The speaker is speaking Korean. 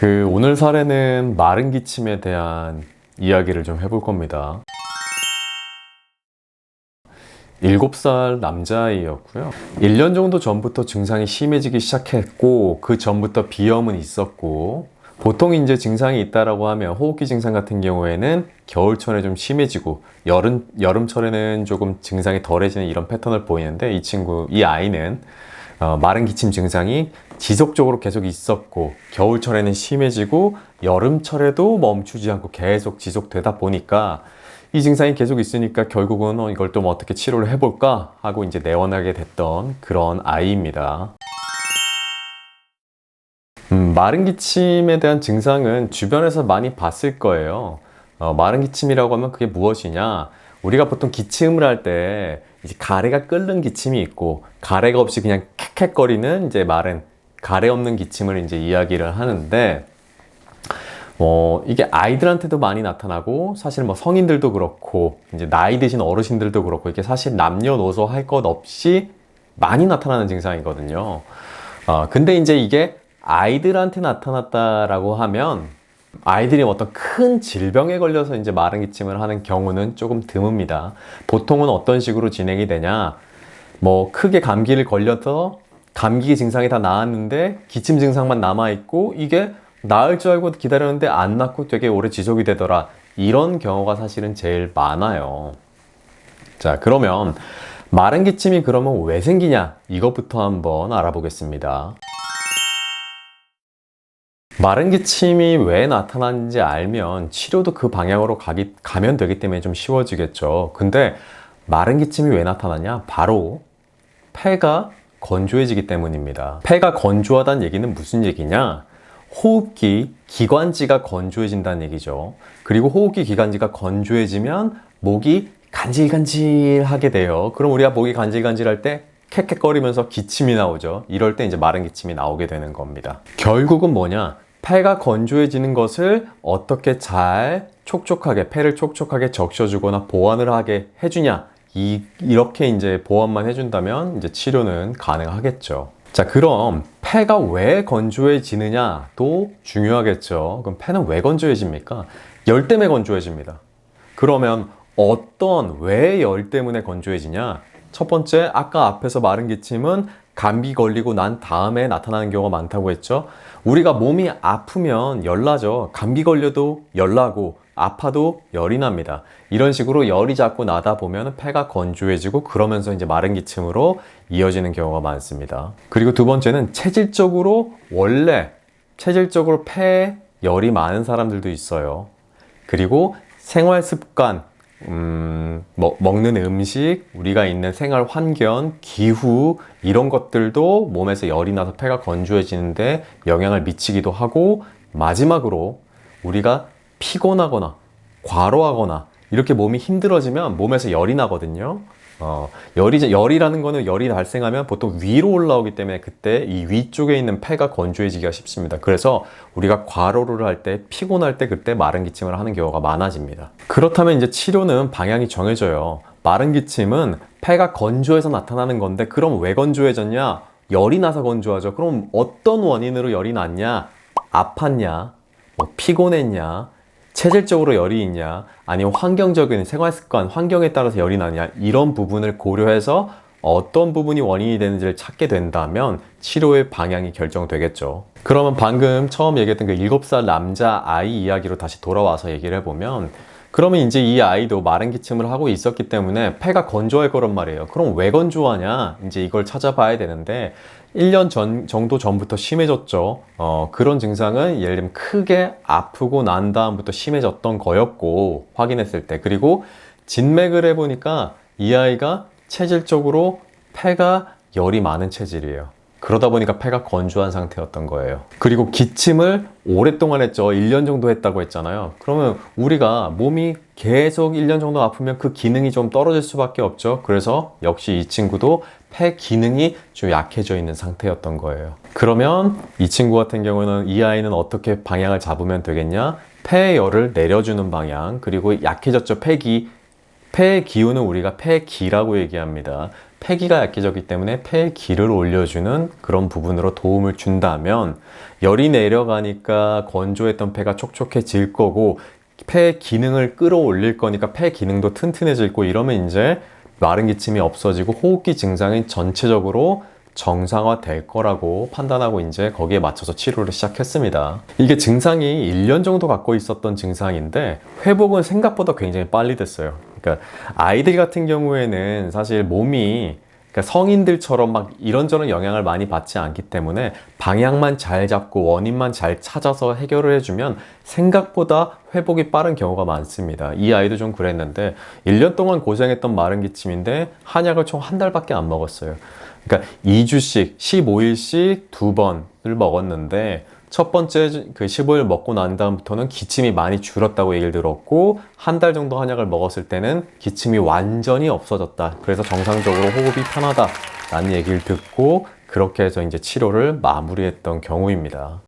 오늘 사례는 마른 기침에 대한 이야기를 좀 해볼 겁니다. 7살 남자아이였고요. 1년 정도 전부터 증상이 심해지기 시작했고, 그 전부터 비염은 있었고, 보통 이제 증상이 있다라고 하면 호흡기 증상 같은 경우에는 겨울철에 좀 심해지고, 여름철에는 조금 증상이 덜해지는 이런 패턴을 보이는데, 이 아이는 마른 기침 증상이 지속적으로 계속 있었고, 겨울철에는 심해지고 여름철에도 멈추지 않고 계속 지속되다 보니까 이 증상이 계속 있으니까 결국은 이걸 좀 어떻게 치료를 해볼까 하고 이제 내원하게 됐던 그런 아이입니다. 마른 기침에 대한 증상은 주변에서 많이 봤을 거예요. 마른 기침이라고 하면 그게 무엇이냐? 우리가 보통 기침을 할 때 이제 가래가 끓는 기침이 있고, 가래가 없이 그냥 캑캑거리는 이제 마른 가래 없는 기침을 이제 이야기를 하는데, 이게 아이들한테도 많이 나타나고, 사실 성인들도 그렇고, 이제 나이 드신 어르신들도 그렇고, 이게 사실 남녀노소 할 것 없이 많이 나타나는 증상이거든요. 근데 이제 이게 아이들한테 나타났다라고 하면, 아이들이 어떤 큰 질병에 걸려서 이제 마른 기침을 하는 경우는 조금 드뭅니다. 보통은 어떤 식으로 진행이 되냐? 크게 감기를 걸려서 감기 증상이 다 나았는데 기침 증상만 남아있고, 이게 나을 줄 알고 기다렸는데 안 낫고 되게 오래 지속이 되더라. 이런 경우가 사실은 제일 많아요. 자, 그러면 마른 기침이 그러면 왜 생기냐? 이것부터 한번 알아보겠습니다. 마른 기침이 왜 나타나는지 알면 치료도 그 방향으로 가면 되기 때문에 좀 쉬워지겠죠. 근데 마른 기침이 왜 나타나냐? 바로 폐가 건조해지기 때문입니다. 폐가 건조하다는 얘기는 무슨 얘기냐? 호흡기 기관지가 건조해진다는 얘기죠. 그리고 호흡기 기관지가 건조해지면 목이 간질간질하게 돼요. 그럼 우리가 목이 간질간질할 때 캑캑거리면서 기침이 나오죠. 이럴 때 이제 마른 기침이 나오게 되는 겁니다. 결국은 뭐냐? 폐가 건조해지는 것을 어떻게 잘 폐를 촉촉하게 적셔주거나 보완을 하게 해주냐? 이렇게 이제 보완만 해준다면 이제 치료는 가능하겠죠. 자, 그럼 폐가 왜 건조해지느냐도 중요하겠죠. 그럼 폐는 왜 건조해집니까? 열 때문에 건조해집니다. 그러면 왜 열 때문에 건조해지냐? 첫 번째, 아까 앞에서 마른 기침은 감기 걸리고 난 다음에 나타나는 경우가 많다고 했죠. 우리가 몸이 아프면 열나죠. 감기 걸려도 열나고 아파도 열이 납니다. 이런 식으로 열이 자꾸 나다 보면 폐가 건조해지고, 그러면서 이제 마른 기침으로 이어지는 경우가 많습니다. 그리고 두 번째는 체질적으로 폐에 열이 많은 사람들도 있어요. 그리고 생활 습관, 먹는 음식, 우리가 있는 생활 환경, 기후, 이런 것들도 몸에서 열이 나서 폐가 건조해지는데 영향을 미치기도 하고, 마지막으로 우리가 피곤하거나 과로하거나 이렇게 몸이 힘들어지면 몸에서 열이 나거든요. 열이라는 거는 열이 발생하면 보통 위로 올라오기 때문에 그때 이 위쪽에 있는 폐가 건조해지기가 쉽습니다. 그래서 우리가 과로를 할 때, 피곤할 때 그때 마른 기침을 하는 경우가 많아집니다. 그렇다면 이제 치료는 방향이 정해져요. 마른 기침은 폐가 건조해서 나타나는 건데, 그럼 왜 건조해졌냐? 열이 나서 건조하죠. 그럼 어떤 원인으로 열이 났냐? 아팠냐? 피곤했냐? 체질적으로 열이 있냐? 아니면 환경적인 생활습관, 환경에 따라서 열이 나냐? 이런 부분을 고려해서 어떤 부분이 원인이 되는지를 찾게 된다면 치료의 방향이 결정되겠죠. 그러면 방금 처음 얘기했던 그 7살 남자 아이 이야기로 다시 돌아와서 얘기를 해보면, 그러면 이제 이 아이도 마른 기침을 하고 있었기 때문에 폐가 건조할 거란 말이에요. 그럼 왜 건조하냐? 이제 이걸 찾아봐야 되는데, 1년 정도 전부터 심해졌죠. 그런 증상은 예를 들면 크게 아프고 난 다음부터 심해졌던 거였고, 확인했을 때. 그리고 진맥을 해보니까 이 아이가 체질적으로 폐가 열이 많은 체질이에요. 그러다 보니까 폐가 건조한 상태였던 거예요. 그리고 기침을 오랫동안 했죠. 1년 정도 했다고 했잖아요. 그러면 우리가 몸이 계속 1년 정도 아프면 그 기능이 좀 떨어질 수밖에 없죠. 그래서 역시 이 친구도 폐 기능이 좀 약해져 있는 상태였던 거예요. 그러면 이 친구 같은 경우는, 이 아이는 어떻게 방향을 잡으면 되겠냐? 폐의 열을 내려주는 방향, 그리고 약해졌죠. 폐의 기운은 우리가 폐기라고 얘기합니다. 폐기가 약해졌기 때문에 폐기를 올려주는 그런 부분으로 도움을 준다면 열이 내려가니까 건조했던 폐가 촉촉해질 거고 폐 기능을 끌어올릴 거니까 폐 기능도 튼튼해질 거 이러면 이제 마른 기침이 없어지고 호흡기 증상이 전체적으로 정상화될 거라고 판단하고 이제 거기에 맞춰서 치료를 시작했습니다. 이게 증상이 1년 정도 갖고 있었던 증상인데 회복은 생각보다 굉장히 빨리 됐어요. 그러니까 아이들 같은 경우에는 사실 몸이 그러니까 성인들처럼 막 이런저런 영향을 많이 받지 않기 때문에 방향만 잘 잡고 원인만 잘 찾아서 해결을 해주면 생각보다 회복이 빠른 경우가 많습니다. 이 아이도 좀 그랬는데 1년 동안 고생했던 마른 기침인데 한약을 총 한 달밖에 안 먹었어요. 그러니까 2주씩 15일씩 2번을 먹었는데 첫 번째 그 15일 먹고 난 다음부터는 기침이 많이 줄었다고 얘기를 들었고 한 달 정도 한약을 먹었을 때는 기침이 완전히 없어졌다. 그래서 정상적으로 호흡이 편하다 라는 얘기를 듣고 그렇게 해서 이제 치료를 마무리했던 경우입니다.